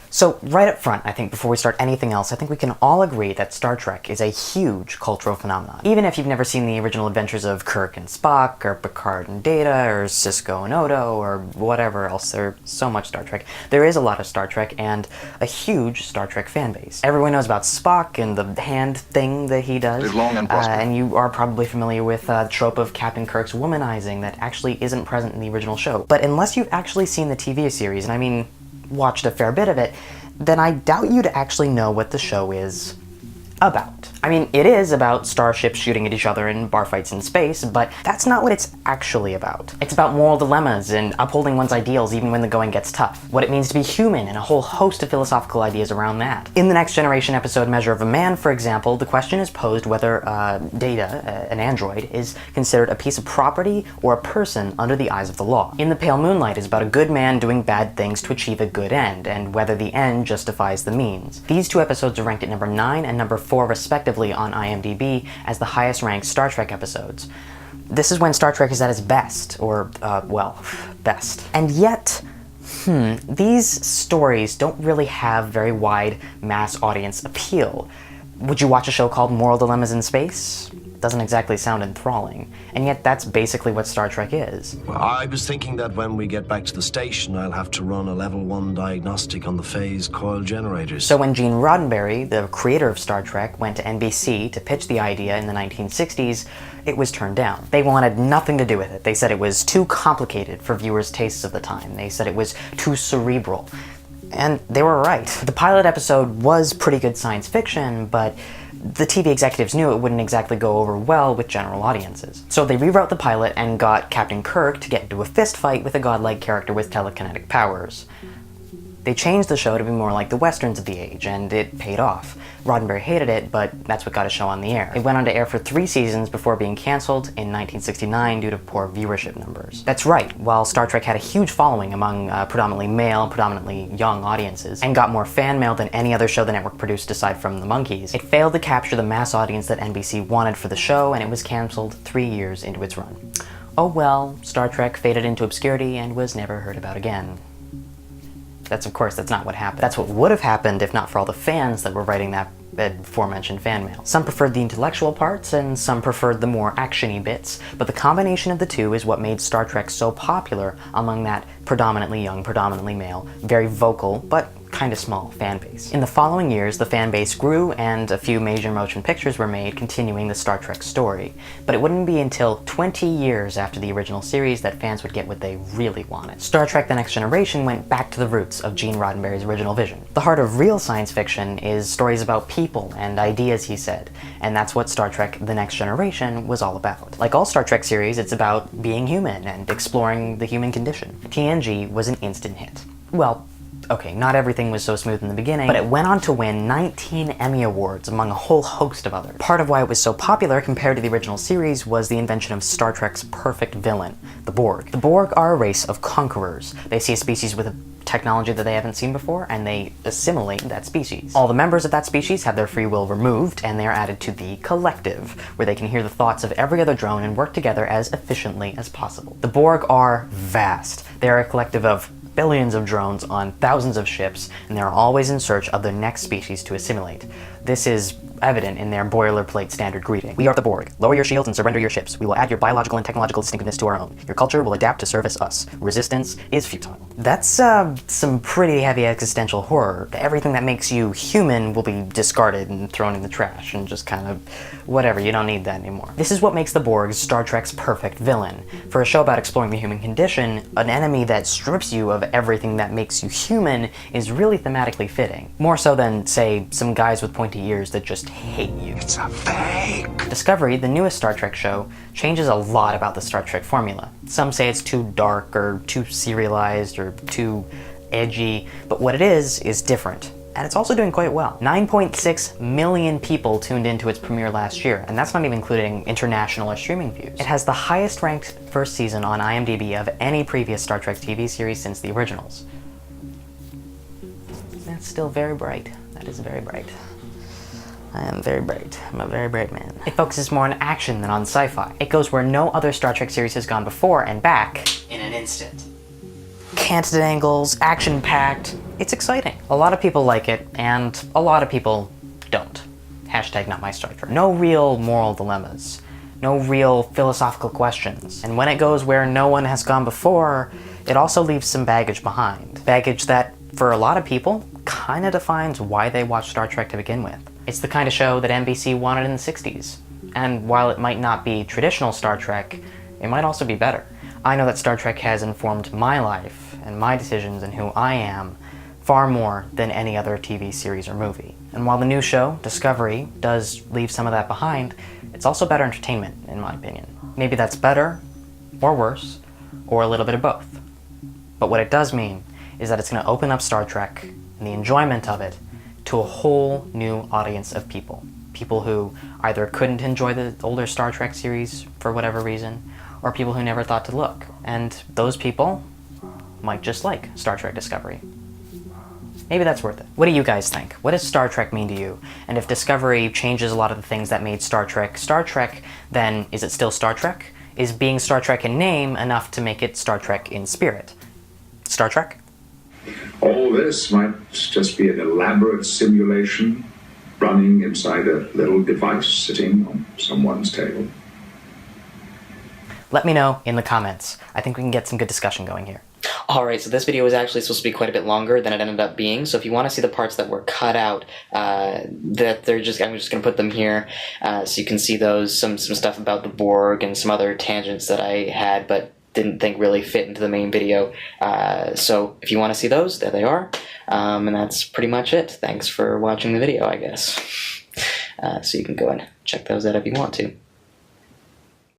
So right up front, I think before we start anything else, I think we can all agree that Star Trek is a huge cultural phenomenon. Even if you've never seen the original adventures of Kirk and Spock, or Picard and Data, or Sisko and Odo, or whatever else, there's so much Star Trek. There is a lot of Star Trek and a huge Star Trek fan base. Everyone knows about Spock and the hand thing that he does. And you are probably familiar with the trope of Captain Kirk's womanizing that actually isn't present in the original show. But unless you've actually seen the TV series, and I mean watched a fair bit of it, then I doubt you'd actually know what the show is about. I mean, it is about starships shooting at each other and bar fights in space, but that's not what it's actually about. It's about moral dilemmas and upholding one's ideals even when the going gets tough. What it means to be human and a whole host of philosophical ideas around that. In the Next Generation episode Measure of a Man, for example, the question is posed whether Data, an android, is considered a piece of property or a person under the eyes of the law. In The Pale Moonlight is about a good man doing bad things to achieve a good end, and whether the end justifies the means. These two episodes are ranked at number 9 and number 4 respectively on IMDb as the highest ranked Star Trek episodes. This is when Star Trek is at its best, or, well, best. And yet, these stories don't really have very wide mass audience appeal. Would you watch a show called Moral Dilemmas in Space? Doesn't exactly sound enthralling, and yet that's basically what Star Trek is. Well, I was thinking that when we get back to the station, I'll have to run a level 1 diagnostic on the phase coil generators. So when Gene Roddenberry, the creator of Star Trek, went to NBC to pitch the idea in the 1960s, it was turned down. They wanted nothing to do with it. They said it was too complicated for viewers' tastes of the time. They said it was too cerebral. And they were right. The pilot episode was pretty good science fiction, but the TV executives knew it wouldn't exactly go over well with general audiences. So they rewrote the pilot and got Captain Kirk to get into a fist fight with a godlike character with telekinetic powers. They changed the show to be more like the westerns of the age, and it paid off. Roddenberry hated it, but that's what got a show on the air. It went on to air for 3 seasons before being cancelled in 1969 due to poor viewership numbers. That's right, while Star Trek had a huge following among predominantly male, predominantly young audiences, and got more fan mail than any other show the network produced aside from the Monkees, it failed to capture the mass audience that NBC wanted for the show, and it was cancelled 3 years into its run. Oh well, Star Trek faded into obscurity and was never heard about again. Of course, that's not what happened. That's what would have happened if not for all the fans that were writing that aforementioned fan mail. Some preferred the intellectual parts, and some preferred the more action-y bits, but the combination of the two is what made Star Trek so popular among that predominantly young, predominantly male, very vocal, but kind of small fan base. In the following years, the fan base grew, and a few major motion pictures were made continuing the Star Trek story. But it wouldn't be until 20 years after the original series that fans would get what they really wanted. Star Trek The Next Generation went back to the roots of Gene Roddenberry's original vision. The heart of real science fiction is stories about people and ideas, he said, and that's what Star Trek The Next Generation was all about. Like all Star Trek series, it's about being human and exploring the human condition. TNG was an instant hit. Well, okay, not everything was so smooth in the beginning, but it went on to win 19 Emmy Awards among a whole host of others. Part of why it was so popular compared to the original series was the invention of Star Trek's perfect villain, the Borg. The Borg are a race of conquerors. They see a species with a technology that they haven't seen before, and they assimilate that species. All the members of that species have their free will removed, and they are added to the Collective, where they can hear the thoughts of every other drone and work together as efficiently as possible. The Borg are vast. They are a collective of billions of drones on thousands of ships, and they're always in search of the next species to assimilate. This is evident in their boilerplate standard greeting. We are the Borg. Lower your shields and surrender your ships. We will add your biological and technological distinctiveness to our own. Your culture will adapt to service us. Resistance is futile. That's some pretty heavy existential horror. Everything that makes you human will be discarded and thrown in the trash and just kind of whatever, you don't need that anymore. This is what makes the Borg Star Trek's perfect villain. For a show about exploring the human condition, an enemy that strips you of everything that makes you human is really thematically fitting. More so than, say, some guys with pointy ears that just hate you. It's a fake! Discovery, the newest Star Trek show, changes a lot about the Star Trek formula. Some say it's too dark, or too serialized, or too edgy, but what it is different. And it's also doing quite well. 9.6 million people tuned into its premiere last year, and that's not even including international or streaming views. It has the highest ranked first season on IMDb of any previous Star Trek TV series since the originals. That's still very bright. That is very bright. I am very bright. I'm a very bright man. It focuses more on action than on sci-fi. It goes where no other Star Trek series has gone before and back in an instant. canted angles, action-packed. It's exciting. A lot of people like it, and a lot of people don't. Hashtag not my Star Trek. No real moral dilemmas. No real philosophical questions. And when it goes where no one has gone before, it also leaves some baggage behind. Baggage that, for a lot of people, kind of defines why they watch Star Trek to begin with. It's the kind of show that NBC wanted in the 60s. And while it might not be traditional Star Trek, it might also be better. I know that Star Trek has informed my life and my decisions and who I am far more than any other TV series or movie. And while the new show, Discovery, does leave some of that behind, it's also better entertainment, in my opinion. Maybe that's better, or worse, or a little bit of both. But what it does mean is that it's going to open up Star Trek and the enjoyment of it to a whole new audience of people. People who either couldn't enjoy the older Star Trek series for whatever reason, or people who never thought to look. And those people might just like Star Trek Discovery. Maybe that's worth it. What do you guys think? What does Star Trek mean to you? And if Discovery changes a lot of the things that made Star Trek, then is it still Star Trek? Is being Star Trek in name enough to make it Star Trek in spirit? Star Trek? All this might just be an elaborate simulation running inside a little device sitting on someone's table. Let me know in the comments. I think we can get some good discussion going here. Alright, so this video was actually supposed to be quite a bit longer than it ended up being, so if you want to see the parts that were cut out, I'm just going to put them here, so you can see those, some stuff about the Borg and some other tangents that I had, but didn't think really fit into the main video. So if you want to see those, there they are, and that's pretty much it. Thanks for watching the video, I guess. So you can go and check those out if you want to.